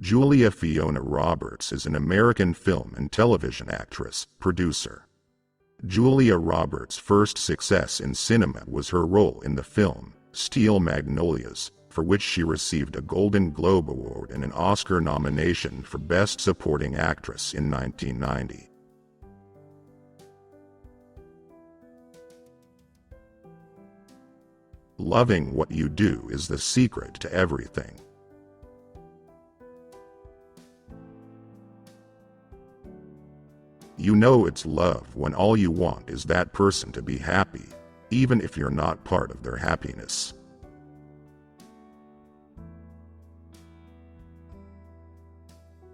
Fiona Roberts is an American film and television actress, producer. Julia Roberts' first success in cinema was her role in the film, Steel Magnolias, for which she received a Golden Globe Award and an Oscar nomination for Best Supporting Actress in 1990. Loving what you do is the secret to everything. You know it's love when all you want is that person to be happy, even if you're not part of their happiness.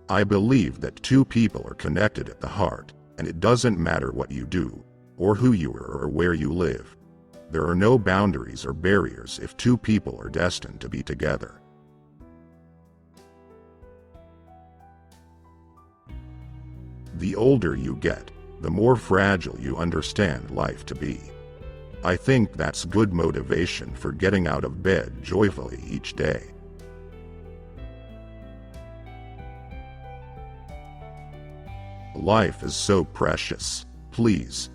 I believe that two people are connected at the heart, and it doesn't matter what you do, or who you are or where you live. There are no boundaries or barriers if two people are destined to be together. The older you get, the more fragile you understand life to be. I think that's good motivation for getting out of bed joyfully each day. Life is so precious. Please,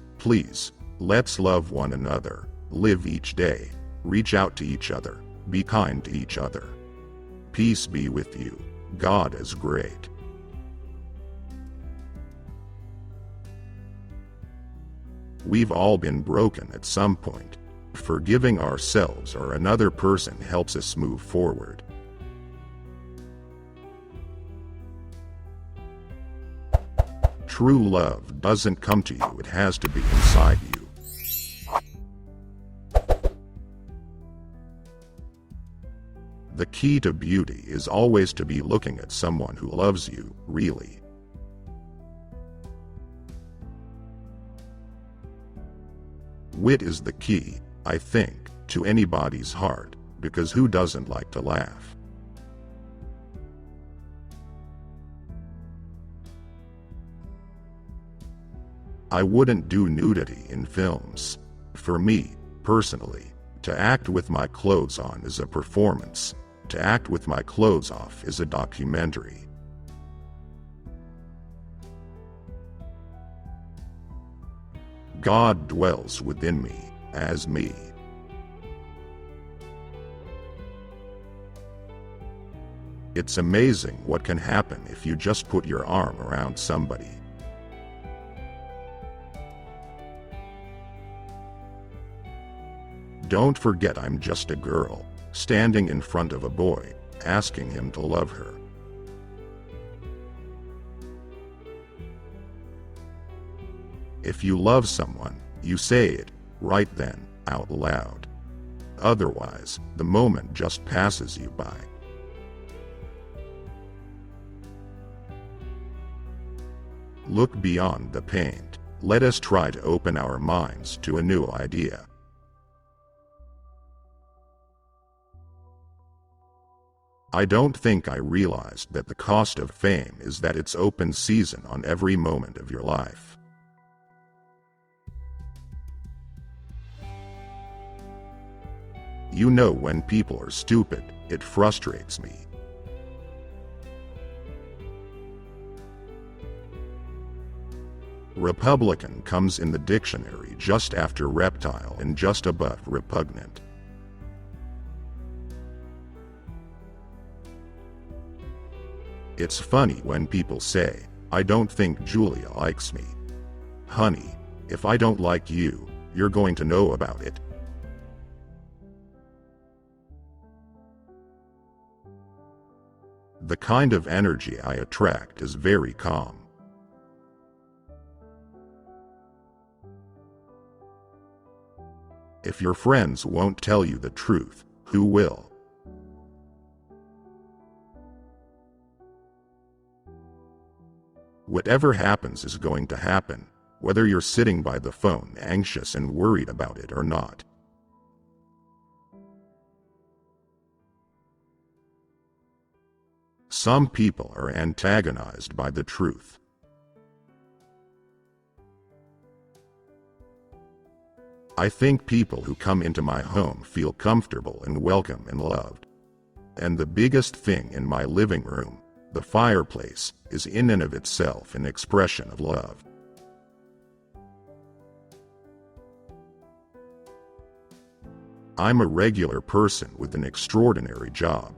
let's love one another, live each day, reach out to each other, be kind to each other. Peace be with you. God is great. We've all been broken at some point. Forgiving ourselves or another person helps us move forward. True love doesn't come to you, it has to be inside you. The key to beauty is always to be looking at someone who loves you, really. Wit is the key, I think, to anybody's heart, because who doesn't like to laugh? I wouldn't do nudity in films. For me, personally, to act with my clothes on is a performance. To act with my clothes off is a documentary. God dwells within me, as me. It's amazing what can happen if you just put your arm around somebody. Don't forget I'm just a girl, standing in front of a boy, asking him to love her. If you love someone, you say it, right then, out loud. Otherwise, the moment just passes you by. Look beyond the paint. Let us try to open our minds to a new idea. I don't think I realized that the cost of fame is that it's open season on every moment of your life. You know, when people are stupid, it frustrates me. Republican comes in the dictionary just after reptile and just above repugnant. It's funny when people say, I don't think Julia likes me. Honey, if I don't like you, you're going to know about it. The kind of energy I attract is very calm. If your friends won't tell you the truth, who will? Whatever happens is going to happen, whether you're sitting by the phone anxious and worried about it or not. Some people are antagonized by the truth. I think people who come into my home feel comfortable and welcome and loved. And the biggest thing in my living room, The fireplace is in and of itself an expression of love. I'm a regular person with an extraordinary job.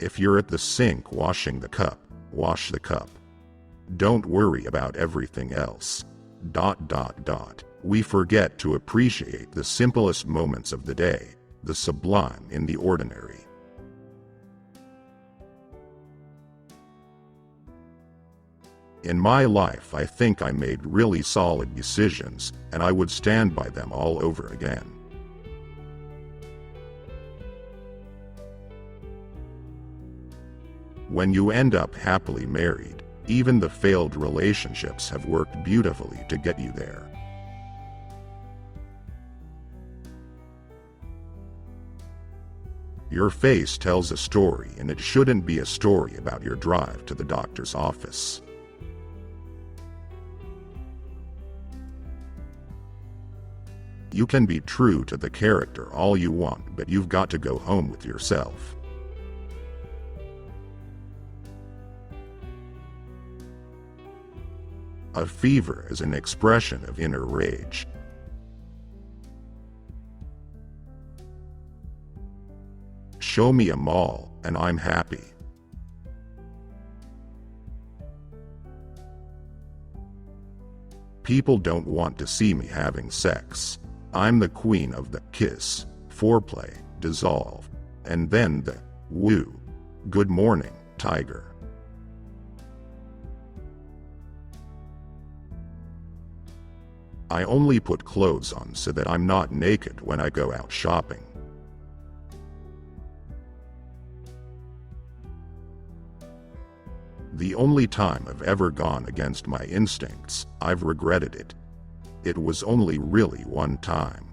If you're at the sink washing the cup, wash the cup. Don't worry about everything else. ... We forget to appreciate the simplest moments of the day, the sublime in the ordinary. In my life, I think I made really solid decisions, and I would stand by them all over again. When you end up happily married, even the failed relationships have worked beautifully to get you there. Your face tells a story, and it shouldn't be a story about your drive to the doctor's office. You can be true to the character all you want, but you've got to go home with yourself. A fever is an expression of inner rage. Show me a mall, and I'm happy. People don't want to see me having sex. I'm the queen of the kiss, foreplay, dissolve, and then the woo. Good morning, tiger. I only put clothes on so that I'm not naked when I go out shopping. The only time I've ever gone against my instincts, I've regretted it. It was only really one time.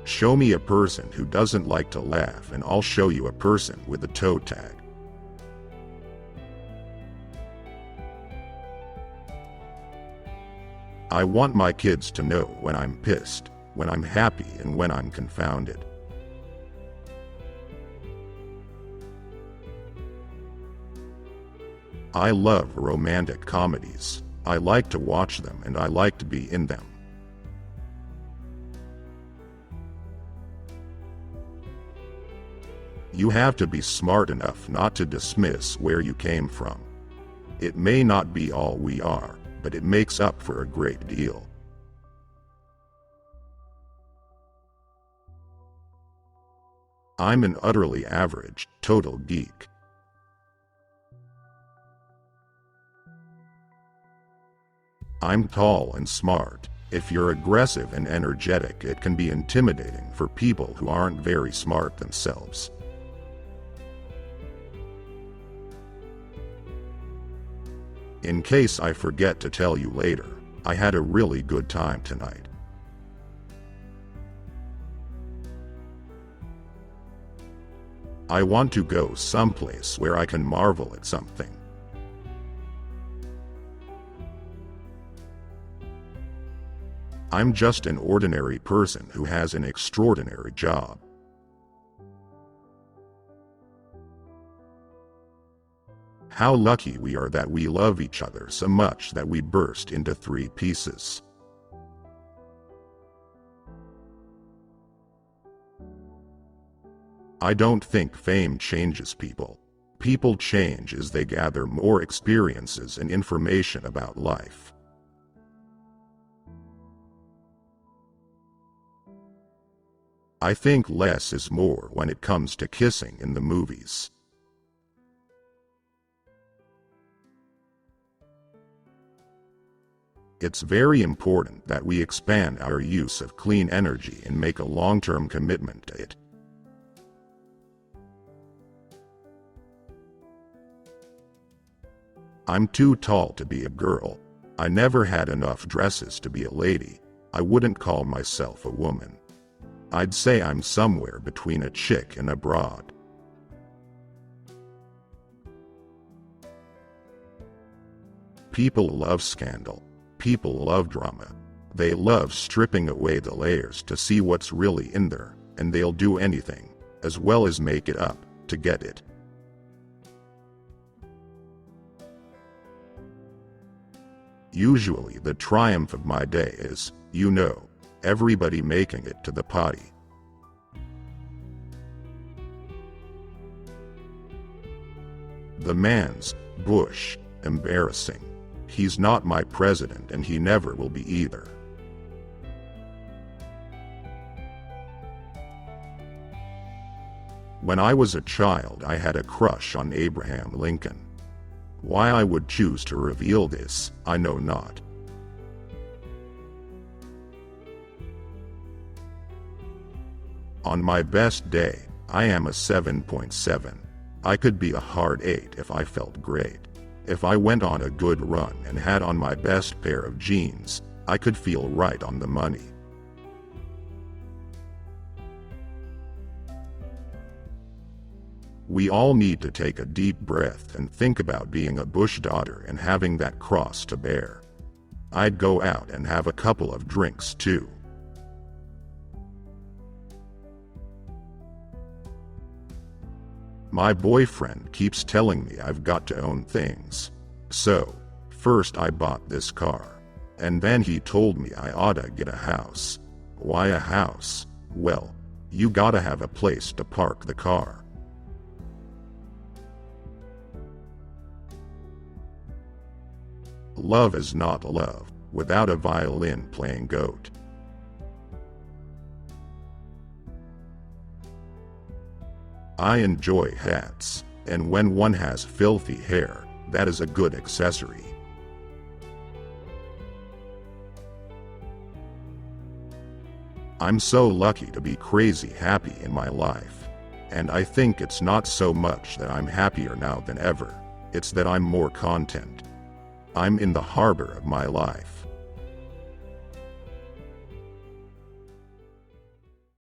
Show me a person who doesn't like to laugh, and I'll show you a person with a toe tag. I want my kids to know when I'm pissed, when I'm happy, and when I'm confounded. I love romantic comedies. I like to watch them, and I like to be in them. You have to be smart enough not to dismiss where you came from. It may not be all we are, but it makes up for a great deal. I'm an utterly average, total geek. I'm tall and smart. If you're aggressive and energetic, it can be intimidating for people who aren't very smart themselves. In case I forget to tell you later, I had a really good time tonight. I want to go someplace where I can marvel at something. I'm just an ordinary person who has an extraordinary job. How lucky we are that we love each other so much that we burst into 3 pieces. I don't think fame changes people. People change as they gather more experiences and information about life. I think less is more when it comes to kissing in the movies. It's very important that we expand our use of clean energy and make a long-term commitment to it. I'm too tall to be a girl. I never had enough dresses to be a lady. I wouldn't call myself a woman. I'd say I'm somewhere between a chick and a broad. People love scandal. People love drama. They love stripping away the layers to see what's really in there, and they'll do anything, as well as make it up, to get it. Usually the triumph of my day is, everybody making it to the potty. The man's Bush, embarrassing. He's not my president and he never will be either. When I was a child, I had a crush on Abraham Lincoln. Why I would choose to reveal this, I know not. On my best day, I am a 7.7. I could be a hard 8 if I felt great. If I went on a good run and had on my best pair of jeans, I could feel right on the money. We all need to take a deep breath and think about being a Bush daughter and having that cross to bear. I'd go out and have a couple of drinks too. My boyfriend keeps telling me I've got to own things. So, first I bought this car. And then he told me I oughta get a house. Why a house? Well, you gotta have a place to park the car. Love is not love without a violin playing goat. I enjoy hats, and when one has filthy hair, that is a good accessory. I'm so lucky to be crazy happy in my life, and I think it's not so much that I'm happier now than ever, it's that I'm more content. I'm in the harbor of my life.